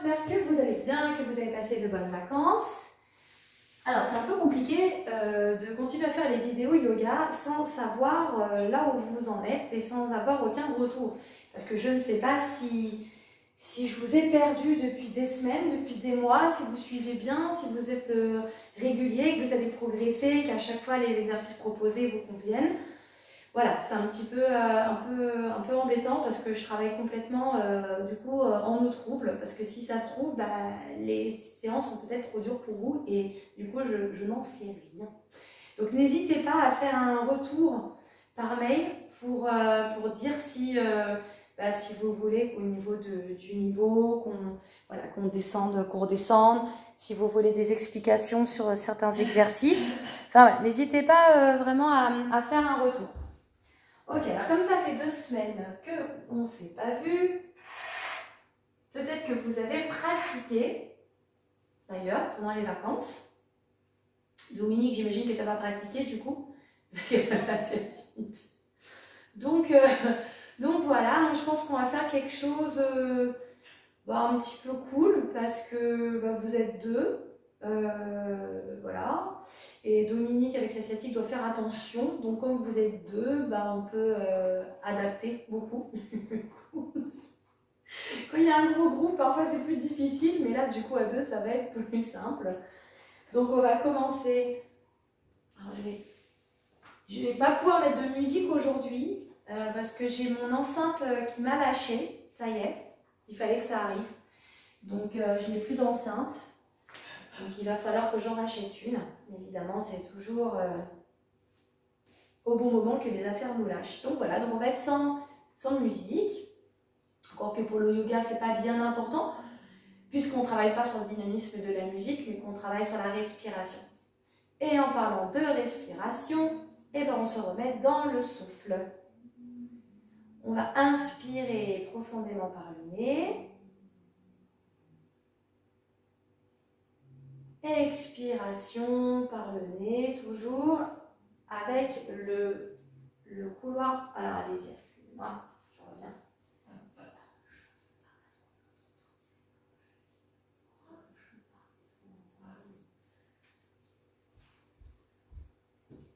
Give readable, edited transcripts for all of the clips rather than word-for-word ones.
j'espère que vous allez bien, que vous avez passé de bonnes vacances. Alors c'est un peu compliqué de continuer à faire les vidéos yoga sans savoir là où vous en êtes et sans avoir aucun retour. Parce que je ne sais pas si je vous ai perdu depuis des semaines, depuis des mois, si vous suivez bien, si vous êtes régulier, que vous avez progressé, qu'à chaque fois les exercices proposés vous conviennent. Voilà, c'est un petit peu, un peu embêtant parce que je travaille complètement du coup en eau trouble, parce que si ça se trouve, bah, les séances sont peut-être trop dures pour vous et du coup je n'en sais rien. Donc n'hésitez pas à faire un retour par mail pour dire si, si vous voulez au niveau du niveau, qu'on descende, qu'on redescende, si vous voulez des explications sur certains exercices. Enfin voilà, n'hésitez pas vraiment à faire un retour. Ok, alors comme ça fait 2 semaines qu'on ne s'est pas vu, peut-être que vous avez pratiqué, d'ailleurs, pendant les vacances. Dominique, j'imagine que tu n'as pas pratiqué du coup, donc voilà, donc je pense qu'on va faire quelque chose un petit peu cool, parce que vous êtes deux. Voilà, et Dominique avec sa sciatique doit faire attention, donc comme vous êtes deux, on peut adapter beaucoup. Quand il y a un gros groupe, parfois c'est plus difficile, mais là du coup à deux ça va être plus simple. Donc on va commencer. Alors, je vais pas pouvoir mettre de musique aujourd'hui parce que j'ai mon enceinte qui m'a lâché, ça y est, il fallait que ça arrive, donc je n'ai plus d'enceinte. Donc il va falloir que j'en rachète une. Évidemment, c'est toujours au bon moment que les affaires nous lâchent. Donc voilà, donc on va être sans musique. Encore que pour le yoga, c'est pas bien important, puisqu'on ne travaille pas sur le dynamisme de la musique, mais qu'on travaille sur la respiration. Et en parlant de respiration, on se remet dans le souffle. On va inspirer profondément par le nez. Expiration par le nez, toujours avec le couloir. Alors allez-y, excusez-moi, je reviens.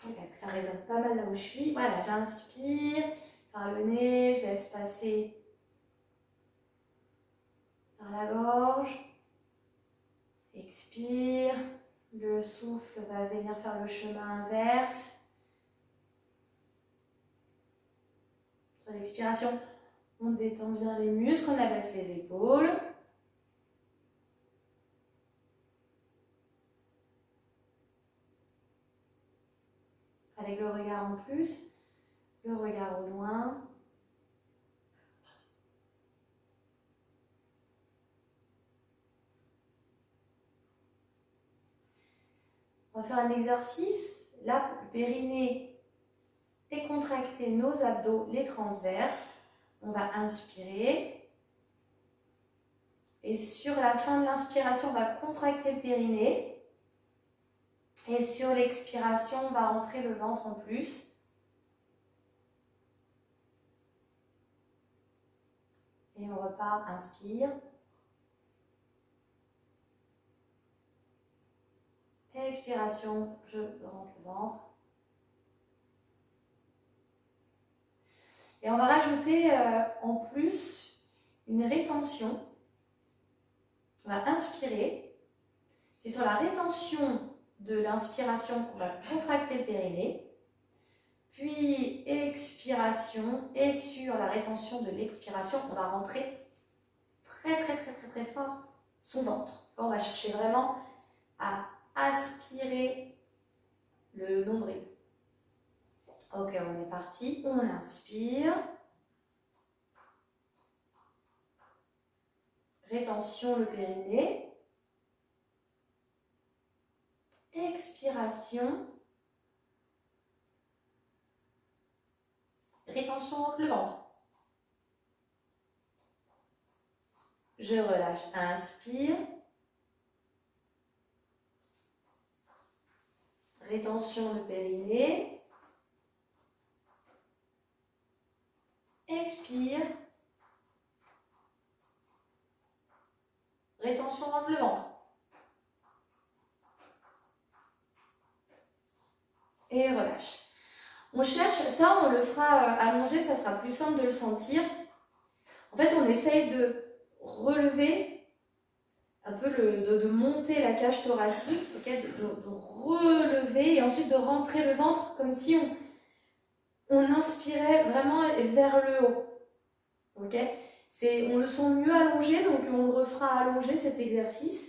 Okay, ça résonne pas mal là où je suis. Voilà, j'inspire par le nez, je laisse passer par la gorge. Expire, le souffle va venir faire le chemin inverse. Sur l'expiration, on détend bien les muscles, on abaisse les épaules. Avec le regard en plus, le regard au loin. On va faire un exercice. Là, le périnée est contracté, nos abdos, les transverses. On va inspirer. Et sur la fin de l'inspiration, on va contracter le périnée. Et sur l'expiration, on va rentrer le ventre en plus. Et on repart, inspire. Expiration, je rentre le ventre. Et on va rajouter en plus une rétention. On va inspirer. C'est sur la rétention de l'inspiration qu'on va contracter le périnée. Puis expiration. Et sur la rétention de l'expiration, on va rentrer très fort son ventre. On va chercher vraiment à aspirer le nombril. Ok, on est parti. On inspire. Rétention, le périnée. Expiration. Rétention, le ventre. Je relâche. Inspire. Rétention, le périnée. Expire. Rétention, rentre le ventre. Et relâche. On cherche, ça on le fera allongé, ça sera plus simple de le sentir. En fait, on essaye de relever un peu, de monter la cage thoracique, okay, de relever et ensuite de rentrer le ventre comme si on inspirait vraiment vers le haut. Okay, on le sent mieux allongé, donc on le refera allongé cet exercice.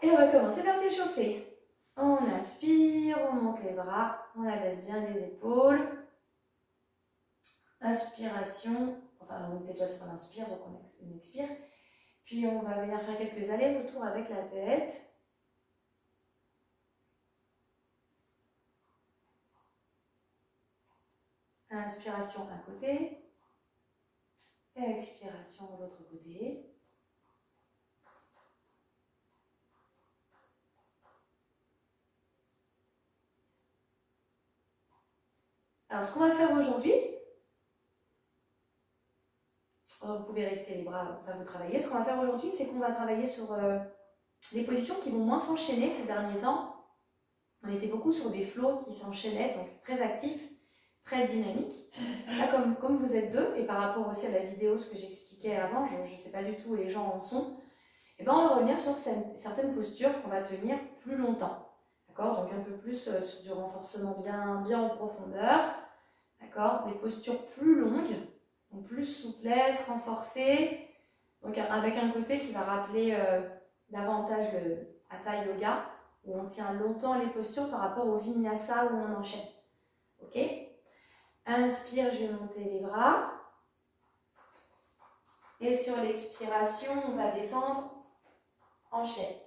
Et on va commencer par s'échauffer. On inspire, on monte les bras, on abaisse bien les épaules. Inspiration, enfin on était déjà sur l'inspire, donc on expire. Puis on va venir faire quelques allers-retours avec la tête. Inspiration d'un côté. Et expiration de l'autre côté. Alors ce qu'on va faire aujourd'hui, vous pouvez rester les bras, ça vous travaillez. Ce qu'on va faire aujourd'hui, c'est qu'on va travailler sur des positions qui vont moins s'enchaîner ces derniers temps. On était beaucoup sur des flows qui s'enchaînaient, donc très actifs, très dynamiques. Là, comme vous êtes deux, et par rapport aussi à la vidéo, ce que j'expliquais avant, je ne sais pas du tout où les gens en sont, et ben on va revenir sur certaines postures qu'on va tenir plus longtemps. D'accord? Donc un peu plus sur du renforcement bien en profondeur. D'accord? Des postures plus longues, donc plus souplesse, renforcée. Donc avec un côté qui va rappeler davantage le Hatha Yoga, où on tient longtemps les postures par rapport au Vinyasa où on enchaîne. Ok? Inspire, je vais monter les bras. Et sur l'expiration, on va descendre en chaise.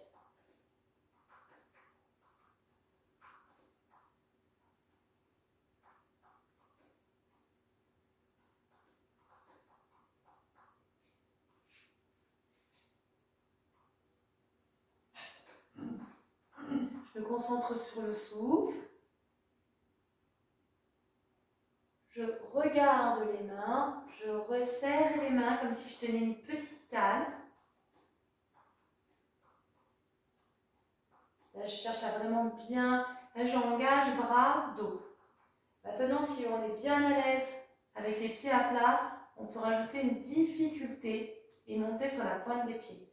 Je me concentre sur le souffle. Je regarde les mains, je resserre les mains comme si je tenais une petite canne. Là, je cherche à vraiment bien, là j'engage bras, dos. Maintenant, si on est bien à l'aise avec les pieds à plat, on peut rajouter une difficulté et monter sur la pointe des pieds.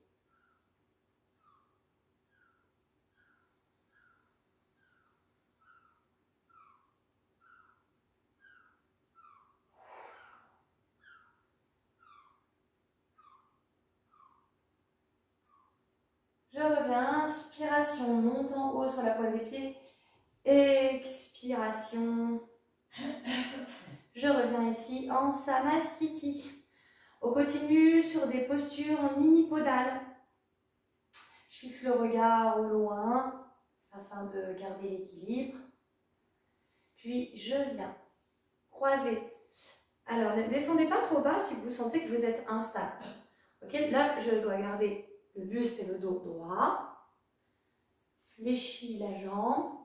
Je reviens, inspiration, monte en haut sur la pointe des pieds, expiration. Je reviens ici en Samastiti. On continue sur des postures en unipodale. Je fixe le regard au loin afin de garder l'équilibre. Puis je viens croiser. Alors ne descendez pas trop bas si vous sentez que vous êtes instable. Okay, là, je dois garder le buste et le dos droit. Fléchis la jambe.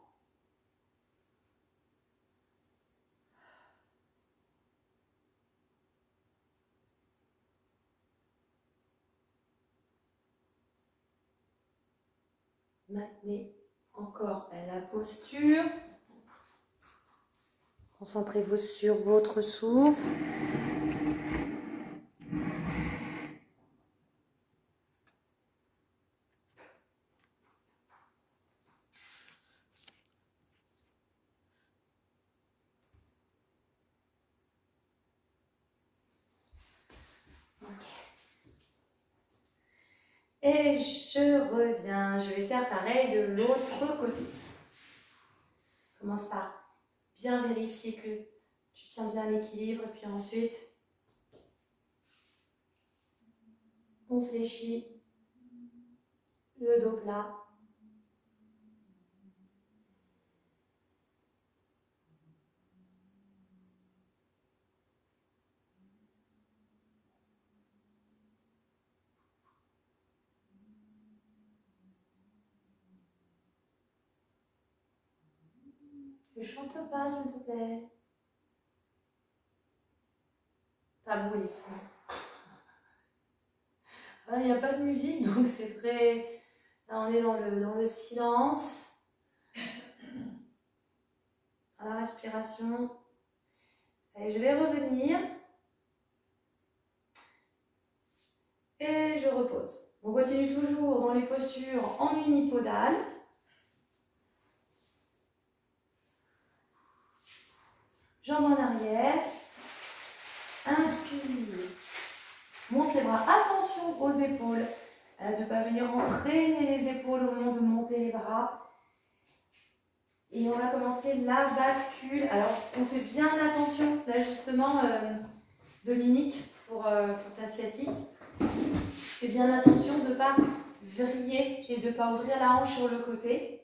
Maintenez encore la posture. Concentrez-vous sur votre souffle. Et je reviens. Je vais faire pareil de l'autre côté. Commence par bien vérifier que tu tiens bien l'équilibre. Et puis ensuite, on fléchit le dos plat. Ne chante pas, s'il te plaît. Pas vous, les filles. il n'y a pas de musique, donc c'est très... Là, on est dans le silence. À la respiration. Et je vais revenir. Et je repose. On continue toujours dans les postures en unipodale. Jambes en arrière. Inspire. Monte les bras. Attention aux épaules. De ne pas venir entraîner les épaules au moment de monter les bras. Et on va commencer la bascule. Alors, on fait bien attention, là justement, Dominique, pour ta sciatique. Fais bien attention de ne pas vriller et de ne pas ouvrir la hanche sur le côté.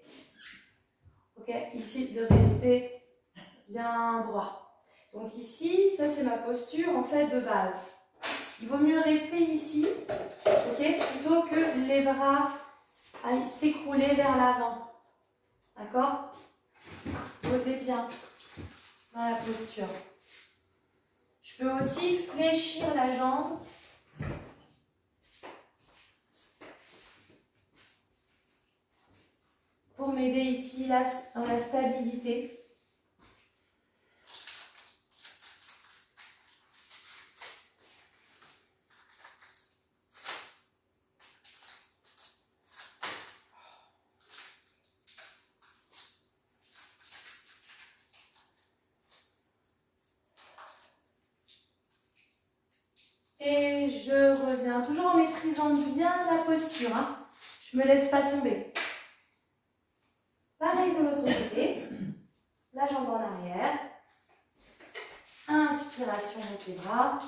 Ok, ici, de rester bien droit. Donc ici, ça c'est ma posture en fait de base. Il vaut mieux rester ici, ok, plutôt que les bras aillent s'écrouler vers l'avant. D'accord? Posez bien dans la posture. Je peux aussi fléchir la jambe. Pour m'aider ici dans la stabilité. Et je reviens, toujours en maîtrisant bien la posture. Hein. Je ne me laisse pas tomber. Pareil de l'autre côté. La jambe en arrière. Inspiration, monte les bras.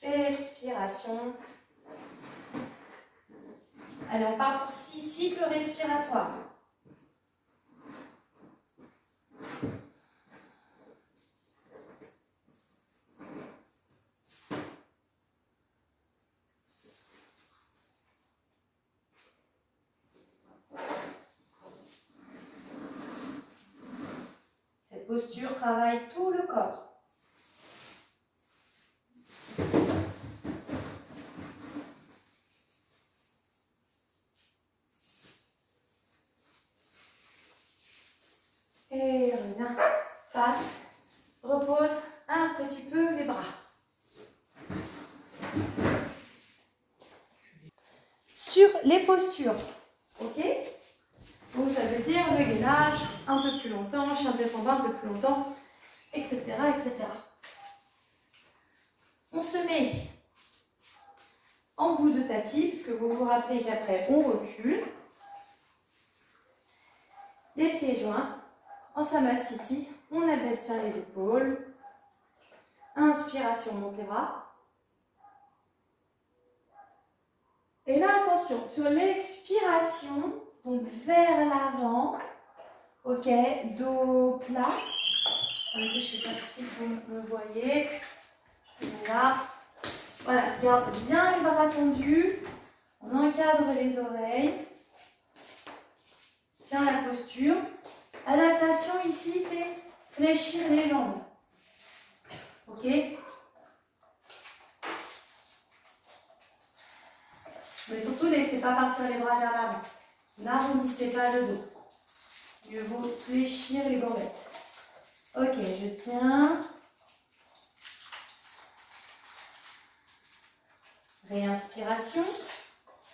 Expiration. Allez, on part pour 6 cycles respiratoires. Cette posture travaille tout le corps. Et reviens, passe, repose un petit peu les bras. Sur les postures, ok? Donc ça veut dire le gainage un peu plus longtemps, chien descendant un peu plus longtemps, etc., etc. On se met en bout de tapis, puisque vous vous rappelez qu'après on recule. Les pieds joints, en samastiti, on abaisse bien les épaules. Inspiration, monte les bras. Et là, attention, sur l'expiration, donc vers l'avant, ok, dos plat. Je ne sais pas si vous me voyez. Je mets là. Voilà, garde bien les bras tendus. On encadre les oreilles. Tiens la posture. Adaptation ici, c'est fléchir les jambes. Ok? Mais surtout, ne laissez pas partir les bras vers l'avant. N'arrondissez pas le dos. Mieux vaut fléchir les gambettes. Ok, je tiens. Réinspiration.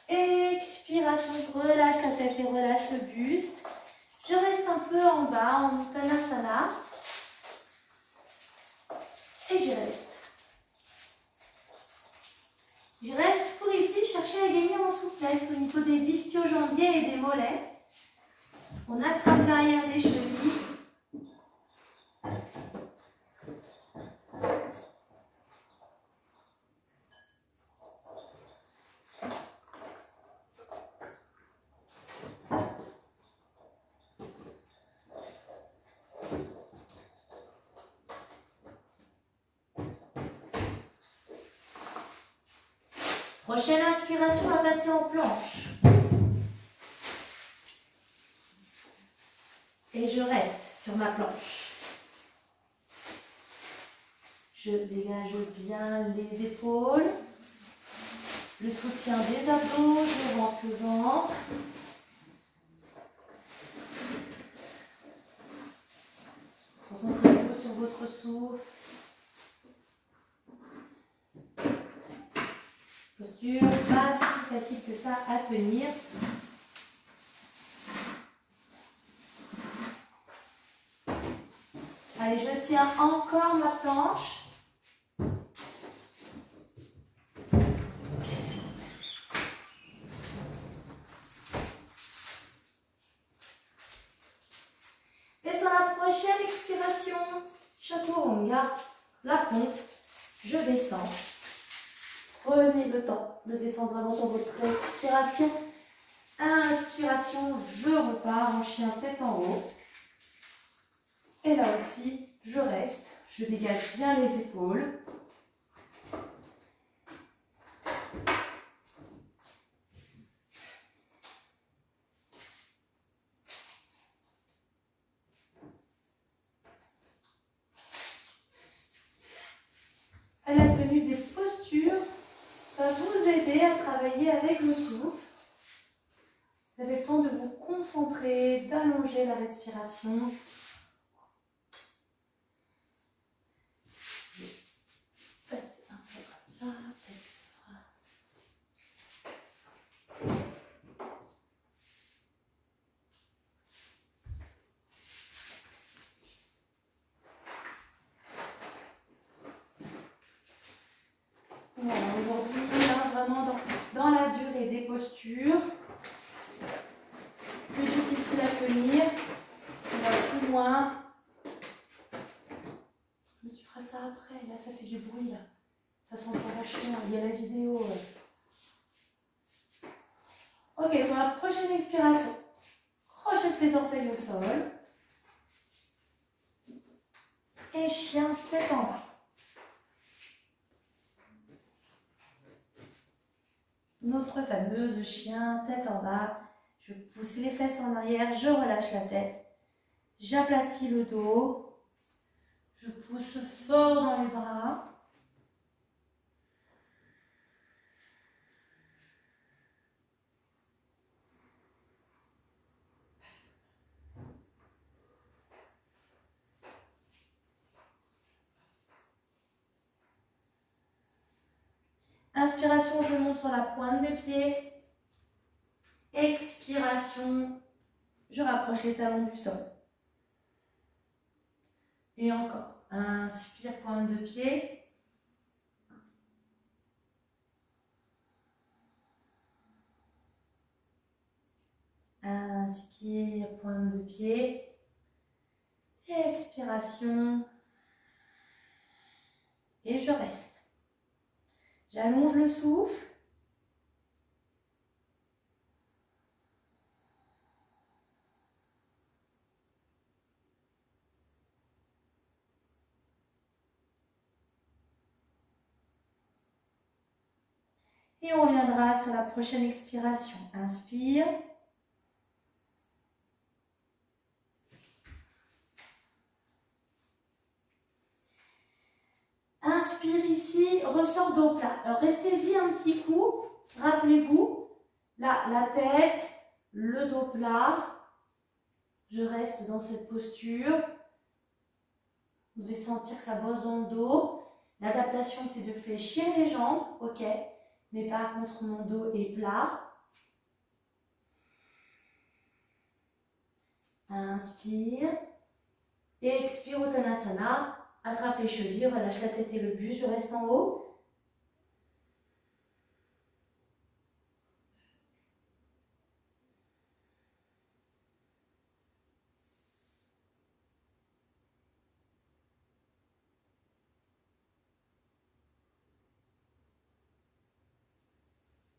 Expiration, relâche la tête et relâche le buste. Je reste un peu en bas, en Uttanasana. Et je reste. Je reste pour ici chercher à gagner en souplesse au niveau des ischio-jambiers et des mollets. On attrape l'arrière des chevilles. Prochaine inspiration, on va passer en planche. Et je reste sur ma planche. Je dégage bien les épaules. le soutien des abdos, je rentre le ventre. Concentrez-vous sur votre souffle. Posture pas si facile que ça à tenir. Allez, je tiens encore ma planche. Et sur la prochaine expiration, chaturanga, la pompe, je descends. Prenez le temps de descendre vraiment sur votre expiration. Inspiration, je repars en chien tête en haut. Et là aussi, je reste. Je dégage bien les épaules. À la tenue des postures, ça va vous aider à travailler avec le souffle. Vous avez le temps de vous concentrer, d'allonger la respiration. Je vais passer un peu comme ça, peut-être que ce sera... Voilà, aujourd'hui, là, vraiment dans la durée des postures. Plus difficile à tenir, on va plus loin. Mais tu feras ça après, là ça fait du bruit, là. Ça sent pas vachement, il y a la vidéo. Ok, sur la prochaine expiration, crochette les orteils au sol. Et chien tête en bas. Notre fameuse chien tête en bas. Je pousse les fesses en arrière, je relâche la tête. J'aplatis le dos. Je pousse fort dans les bras. Inspiration, je monte sur la pointe des pieds. Expiration, je rapproche les talons du sol. Et encore. Inspire, pointe de pied. Inspire, pointe de pied. Expiration. Et je reste. J'allonge le souffle. Et on reviendra sur la prochaine expiration. Inspire. Inspire ici, ressort dos plat. Alors restez-y un petit coup. Rappelez-vous, là, la tête, le dos plat. Je reste dans cette posture. Vous devez sentir que ça bosse dans le dos. L'adaptation, c'est de fléchir les jambes, ok, mais par contre, mon dos est plat. Inspire. Et expire, Uttanasana. Attrape les chevilles, relâche la tête et le buste, je reste en haut.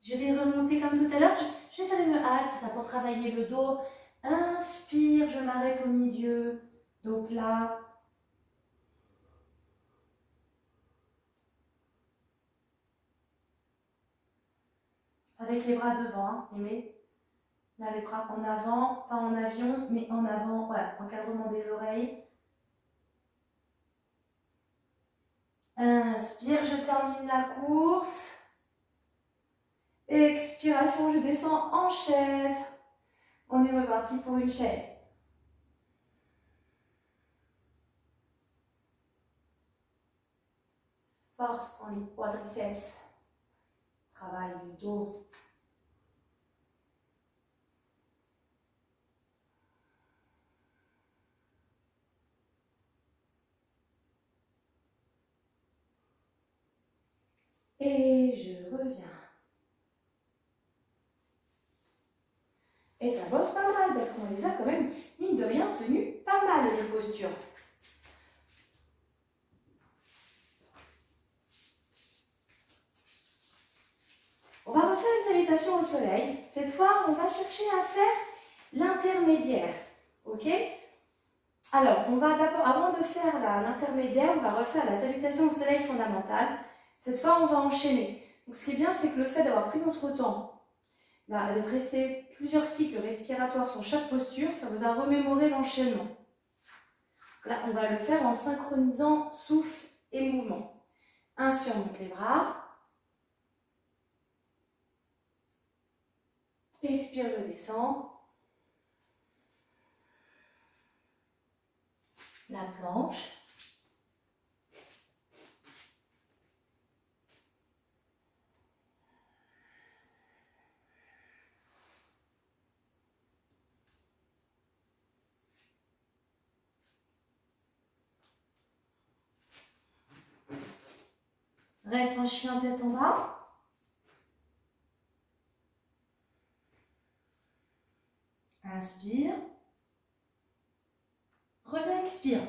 Je vais remonter comme tout à l'heure. Je vais faire une halte là, pour travailler le dos. Inspire, je m'arrête au milieu. Dos plat. Avec les bras devant, hein, aimez. Là, les bras en avant, pas en avion, mais en avant. Voilà, encadrement des oreilles. Inspire, je termine la course. Expiration, je descends en chaise. On est reparti pour une chaise. Force dans les quadriceps. Travail du dos. Et je reviens. Et ça bosse pas mal parce qu'on les a quand même, mine de rien, tenues pas mal les postures. On va refaire une salutation au soleil. Cette fois, on va chercher à faire l'intermédiaire. Ok? Alors, on va d'abord, avant de faire l'intermédiaire, on va refaire la salutation au soleil fondamentale. Cette fois, on va enchaîner. Donc, ce qui est bien, c'est que le fait d'avoir pris notre temps, d'être resté plusieurs cycles respiratoires sur chaque posture, ça vous a remémoré l'enchaînement. Là, on va le faire en synchronisant souffle et mouvement. Inspire, on monte les bras. Expire, je descends. La planche. Reste en chien tête en bas. Inspire. Reviens, expire.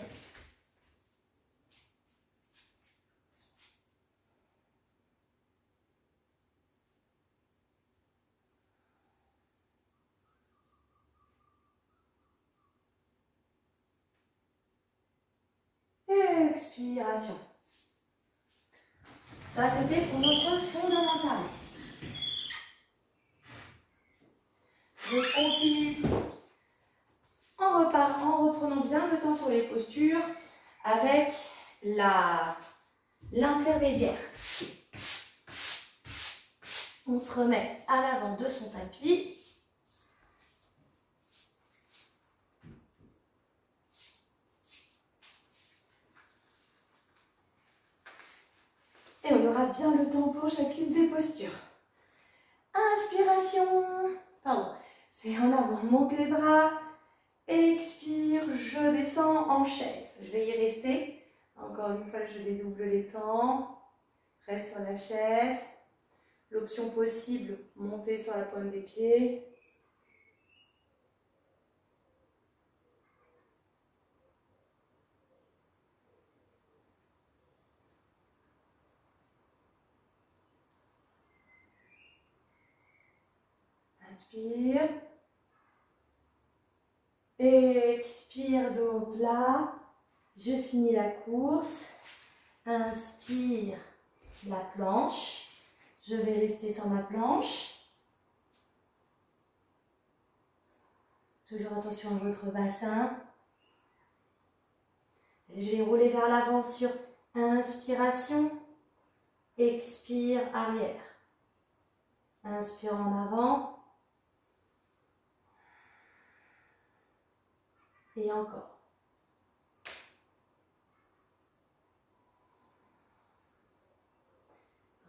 Expiration. Ça, c'était pour notre fondamental. Je continue en reprenant bien le temps sur les postures avec l'intermédiaire. On se remet à l'avant de son tapis. Et on aura bien le temps pour chacune des postures. Inspiration. Pardon. C'est en avant, on monte les bras. Expire, je descends en chaise. Je vais y rester. Encore une fois, je dédouble les temps. Reste sur la chaise. L'option possible, monter sur la pointe des pieds. Inspire. Expire, dos plat. Je finis la course. Inspire, la planche. Je vais rester sur ma planche. Toujours attention à votre bassin. Je vais rouler vers l'avant sur inspiration. Expire, arrière. Inspire en avant. Et encore.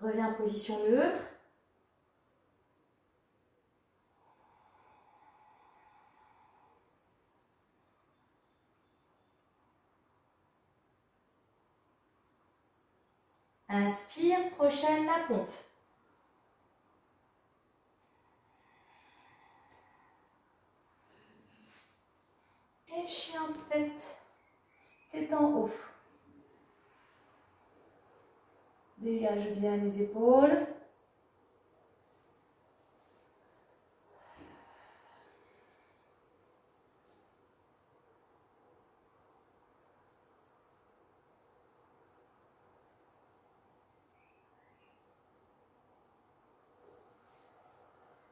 Reviens en position neutre. Inspire, prochaine la pompe. Et chien tête, tête en haut. Dégage bien les épaules.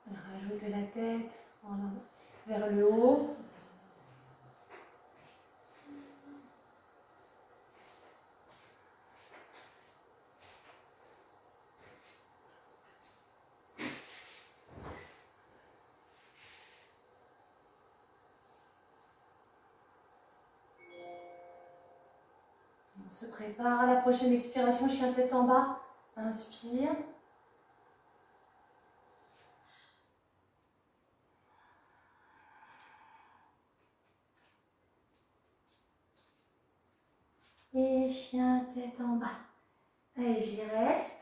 Rajoute la tête vers le haut. se prépare à la prochaine expiration, chien tête en bas. Inspire. Et chien tête en bas. Allez, j'y reste.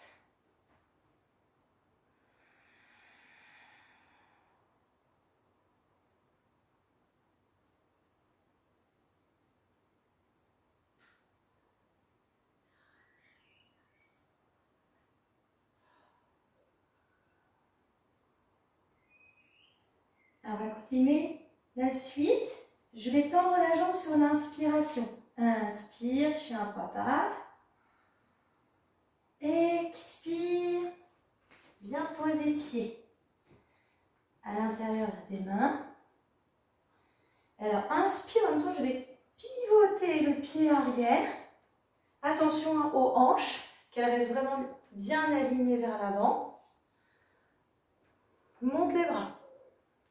Alors, on va continuer la suite. Je vais tendre la jambe sur l'inspiration. Inspire, chien à trois pattes. Expire. Bien poser pied à l'intérieur des mains. Alors, inspire, en même temps, je vais pivoter le pied arrière. Attention aux hanches, qu'elles restent vraiment bien alignées vers l'avant. Monte les bras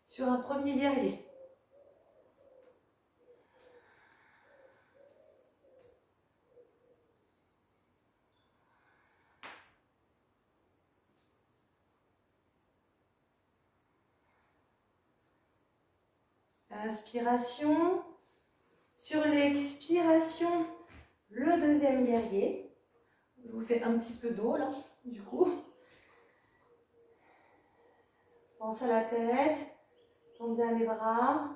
sur un premier guerrier. Inspiration. Sur l'expiration, le deuxième guerrier. Je vous fais un petit peu d'eau là, du coup. Pense à la tête. Tends bien les bras.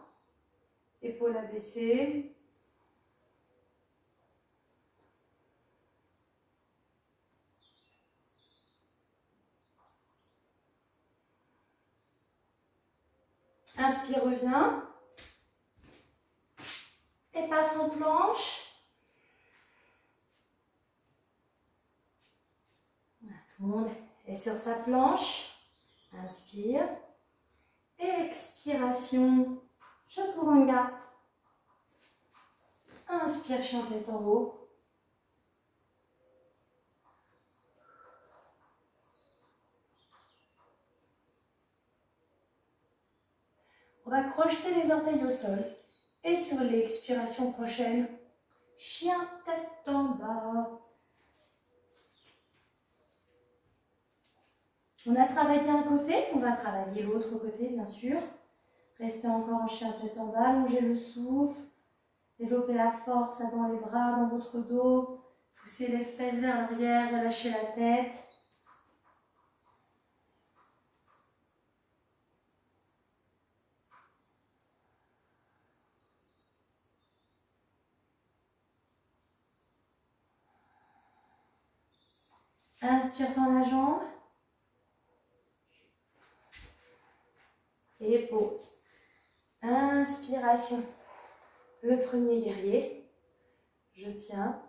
Épaules abaissées. Inspire, reviens. Et passe en planche. Voilà, tout le monde est sur sa planche. Inspire. Expiration. Chaturanga. Inspire, chien tête en haut. On va crocheter les orteils au sol. Et sur l'expiration prochaine, chien tête en bas. On a travaillé un côté, on va travailler l'autre côté bien sûr. Restez encore en chien tête en bas, allongez le souffle. Développez la force dans les bras, dans votre dos. Poussez les fesses vers l'arrière, relâchez la tête. Inspire, tends la jambe. Et pause. Inspiration. Le premier guerrier. Je tiens.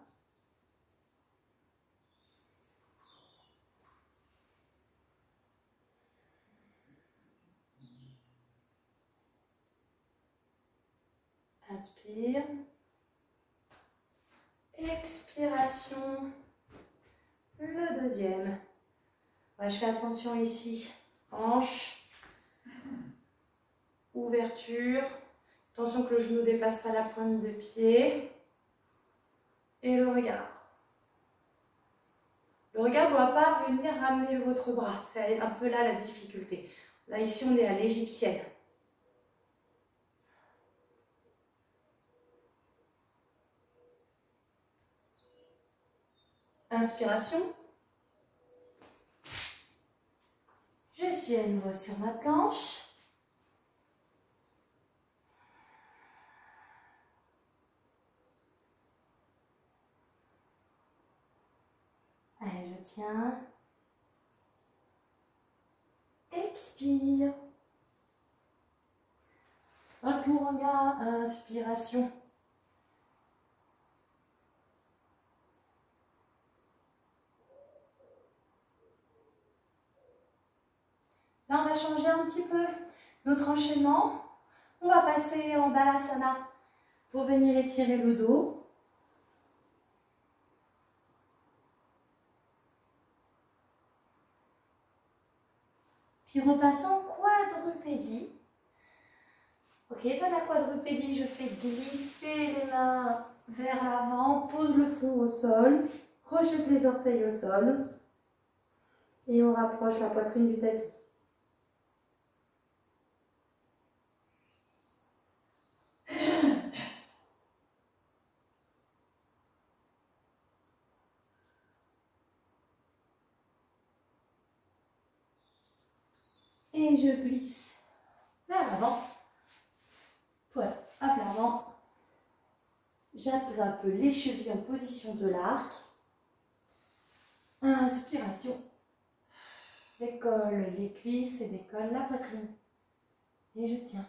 Inspire. Expiration. Le deuxième. Ouais, je fais attention ici. Hanche. Ouverture. Attention que le genou ne dépasse pas la pointe de pied. Et le regard. Le regard ne doit pas venir ramener votre bras. C'est un peu là la difficulté. Là, ici, on est à l'égyptienne. Inspiration. Je suis à nouveau sur ma planche. Allez, je tiens. Expire. Chaturanga, inspiration. Là, on va changer un petit peu notre enchaînement. On va passer en Balasana pour venir étirer le dos. Puis repassons quadrupédie. Ok, dans la quadrupédie, je fais glisser les mains vers l'avant, pose le front au sol, crochette les orteils au sol et on rapproche la poitrine du tapis. Et je glisse vers l'avant, poids à plat ventre. J'attrape les chevilles en position de l'arc. Inspiration. Décolle les cuisses et décolle la poitrine. Et je tiens.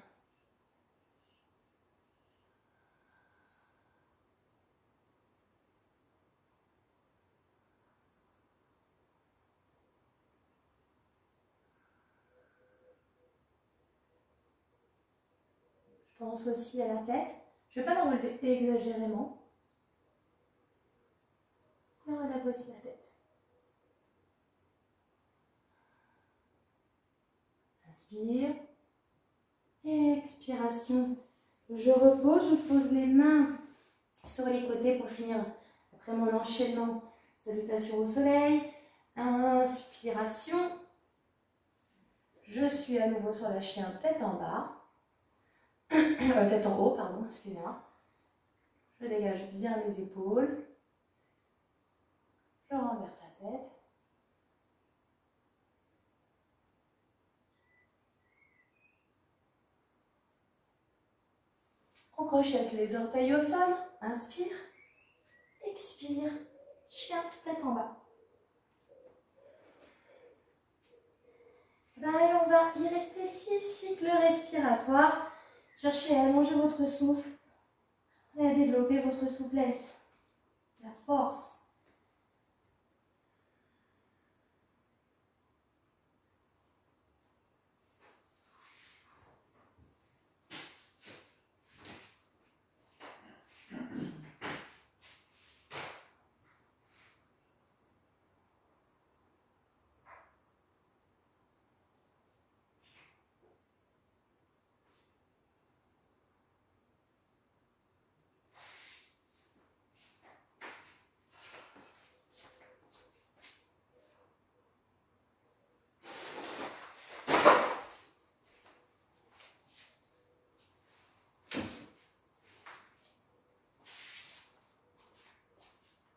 Je pense aussi à la tête. Je ne vais pas la relever exagérément. Je relève aussi la tête. Inspire. Expiration. Je repose, je pose les mains sur les côtés pour finir après mon enchaînement. Salutation au soleil. Inspiration. Je suis à nouveau sur la chien, tête en bas. Tête en haut, pardon, excusez-moi. Je dégage bien mes épaules. Je renverse la tête. On crochette les orteils au sol. Inspire. Expire. Chien, tête en bas. Ben, et on va y rester 6 cycles respiratoires. Cherchez à allonger votre souffle et à développer votre souplesse, la force.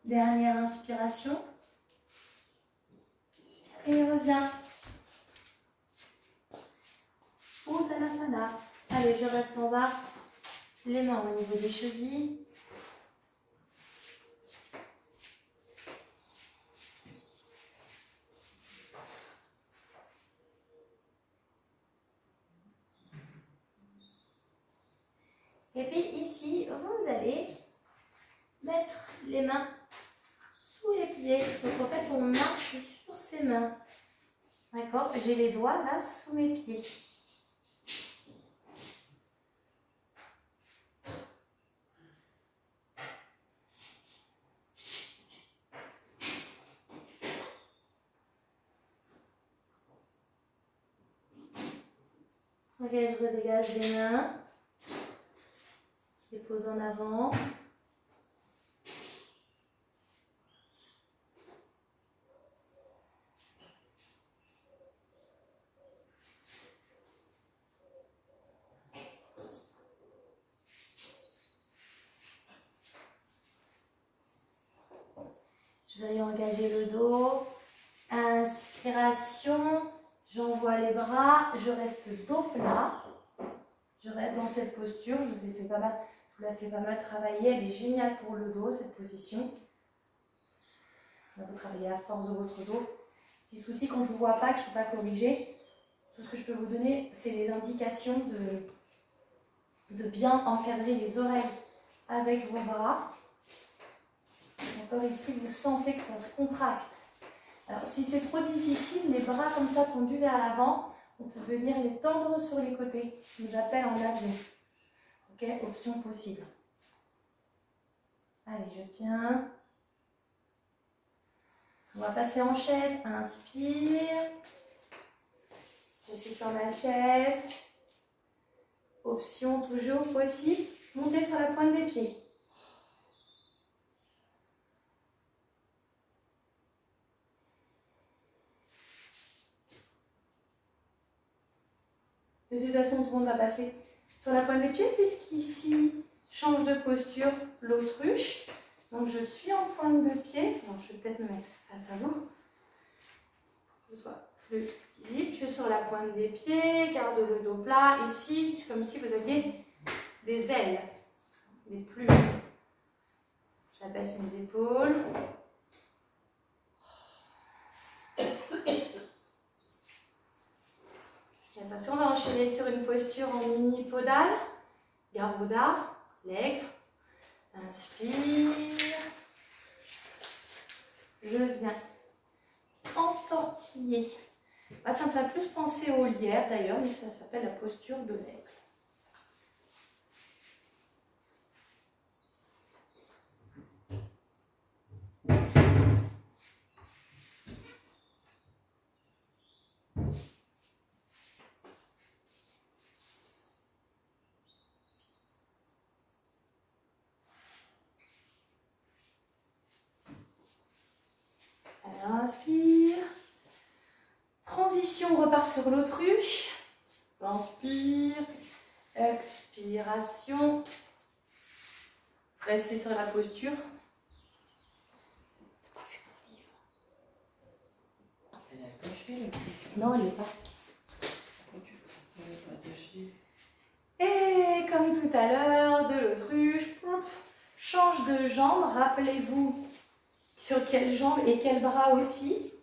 Dernière inspiration. Et reviens. Uttanasana. Allez, je reste en bas. Les mains au niveau des chevilles. Et puis ici, vous allez mettre les mains sous les pieds. Donc en fait, on marche sur ses mains. D'accord? J'ai les doigts là sous mes pieds. Ok, je redégage les mains. Je les pose en avant. Je vais engager le dos. Inspiration. J'envoie les bras. Je reste dos plat. Je reste dans cette posture. Je vous la fais pas mal travailler. Elle est géniale pour le dos, cette position. Vous travaillez la force de votre dos. Petit souci quand je ne vous vois pas, que je ne peux pas corriger. Tout ce que je peux vous donner, c'est les indications de bien encadrer les oreilles avec vos bras. Encore ici, vous sentez que ça se contracte. Alors, si c'est trop difficile, les bras comme ça tendus vers l'avant, on peut venir les tendre sur les côtés, que j'appelle en avion. Ok, option possible. Allez, je tiens. On va passer en chaise. Inspire. Je suis sur ma chaise. Option toujours possible. Montez sur la pointe des pieds. De toute façon, tout le monde va passer sur la pointe des pieds puisqu'ici, change de posture l'autruche. Donc, je suis en pointe de pied. Alors, je vais peut-être me mettre face à vous pour que ce soit plus visible. Je suis sur la pointe des pieds, garde le dos plat. Ici, c'est comme si vous aviez des ailes, des plumes. J'abaisse mes épaules. Attention, on va enchaîner sur une posture en unipodale. Garuda, l'aigle. Inspire. Je viens entortiller. Ah, ça me fait plus penser au lierre d'ailleurs, mais ça s'appelle la posture de l'aigle. Inspire. Transition, on repart sur l'autruche. Inspire. Expiration. Restez sur la posture. Elle est attachée, Non, elle n'est pas. Et comme tout à l'heure, de l'autruche, change de jambe. Rappelez-vous sur quelle jambe et quel bras aussi.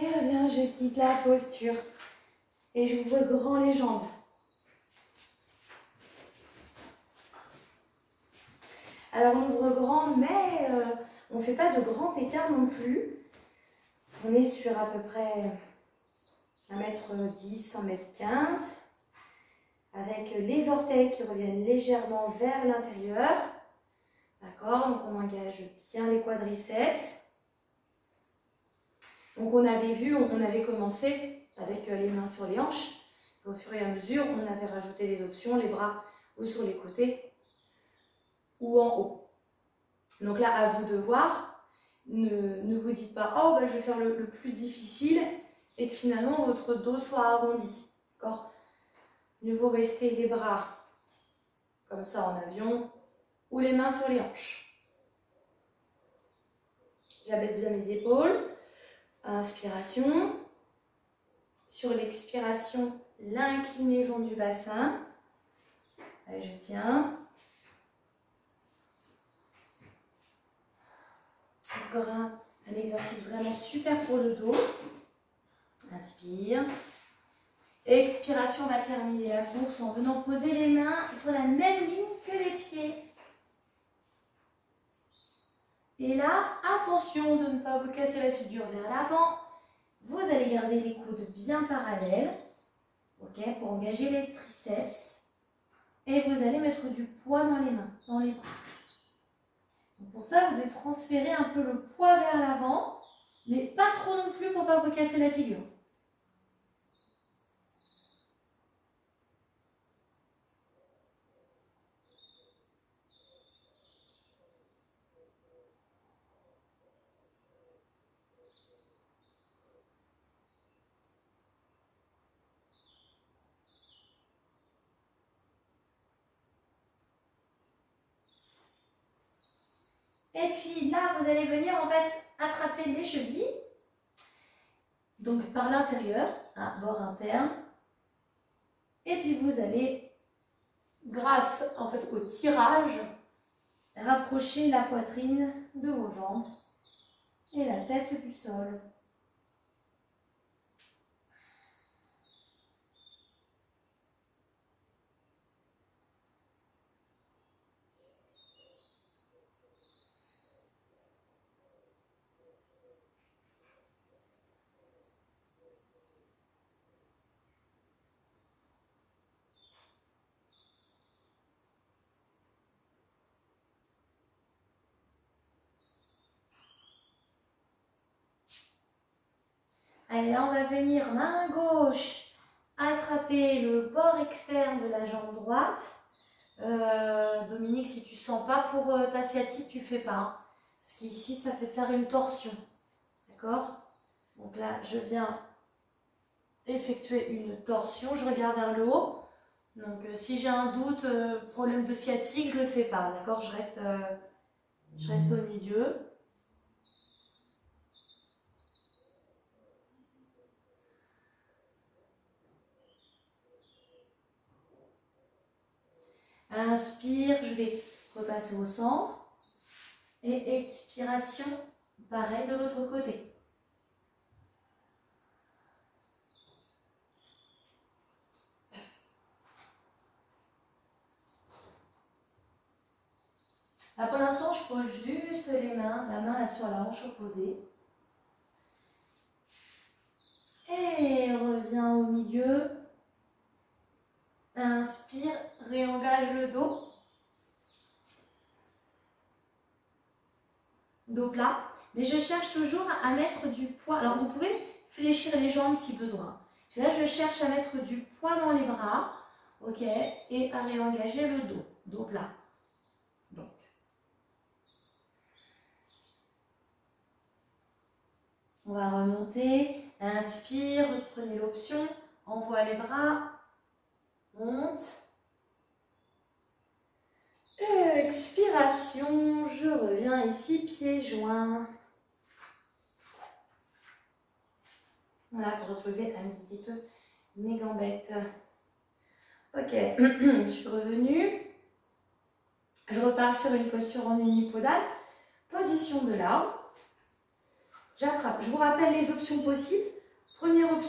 Et reviens, je quitte la posture. Et j'ouvre grand les jambes. Alors on ouvre grand, mais on ne fait pas de grand écart non plus. On est sur à peu près 1m10, 1m15. Avec les orteils qui reviennent légèrement vers l'intérieur. D'accord, donc on engage bien les quadriceps. Donc on avait vu, on avait commencé avec les mains sur les hanches. Au fur et à mesure, on avait rajouté des options, les bras ou sur les côtés ou en haut. Donc là, à vous de voir. Ne vous dites pas, oh bah, je vais faire le plus difficile et que finalement votre dos soit arrondi. D'accord ? Mieux vaut rester les bras comme ça en avion ou les mains sur les hanches. J'abaisse bien mes épaules. Inspiration. Sur l'expiration, l'inclinaison du bassin. Allez, je tiens. Encore un exercice vraiment super pour le dos. Inspire. Expiration, on va terminer la course en venant poser les mains sur la même ligne que les pieds. Et là, attention de ne pas vous casser la figure vers l'avant. Vous allez garder les coudes bien parallèles, ok, pour engager les triceps. Et vous allez mettre du poids dans les mains, dans les bras. Donc pour ça, vous devez transférer un peu le poids vers l'avant, mais pas trop non plus pour ne pas vous casser la figure. Et puis là, vous allez venir en fait attraper les chevilles. Donc par l'intérieur, bord interne. Et puis vous allez, grâce en fait au tirage, rapprocher la poitrine de vos jambes et la tête du sol. Allez, là, on va venir main gauche, attraper le bord externe de la jambe droite. Dominique, si tu sens pas pour ta sciatique, tu fais pas. Hein, parce qu'ici, ça fait faire une torsion. D'accord? Donc là, je viens effectuer une torsion. Je regarde vers le haut. Donc, si j'ai un doute, problème de sciatique, je le fais pas. D'accord? Je reste au milieu. Inspire, je vais repasser au centre. Et expiration, pareil de l'autre côté. Là, pour l'instant, je pose juste les mains, la main là sur la hanche opposée. Et reviens au milieu. Inspire, réengage le dos. Dos plat. Mais je cherche toujours à mettre du poids. Alors, vous pouvez fléchir les jambes si besoin. Parce que là, je cherche à mettre du poids dans les bras. Ok. Et à réengager le dos. Dos plat. Donc. On va remonter. Inspire, reprenez l'option. Envoie les bras. Monte. Expiration, je reviens ici, pieds joints. Voilà, pour reposer un petit peu mes gambettes. Ok, je suis revenue. Je repars sur une posture en unipodale. Position de l'arbre. J'attrape. Je vous rappelle les options possibles. Première option.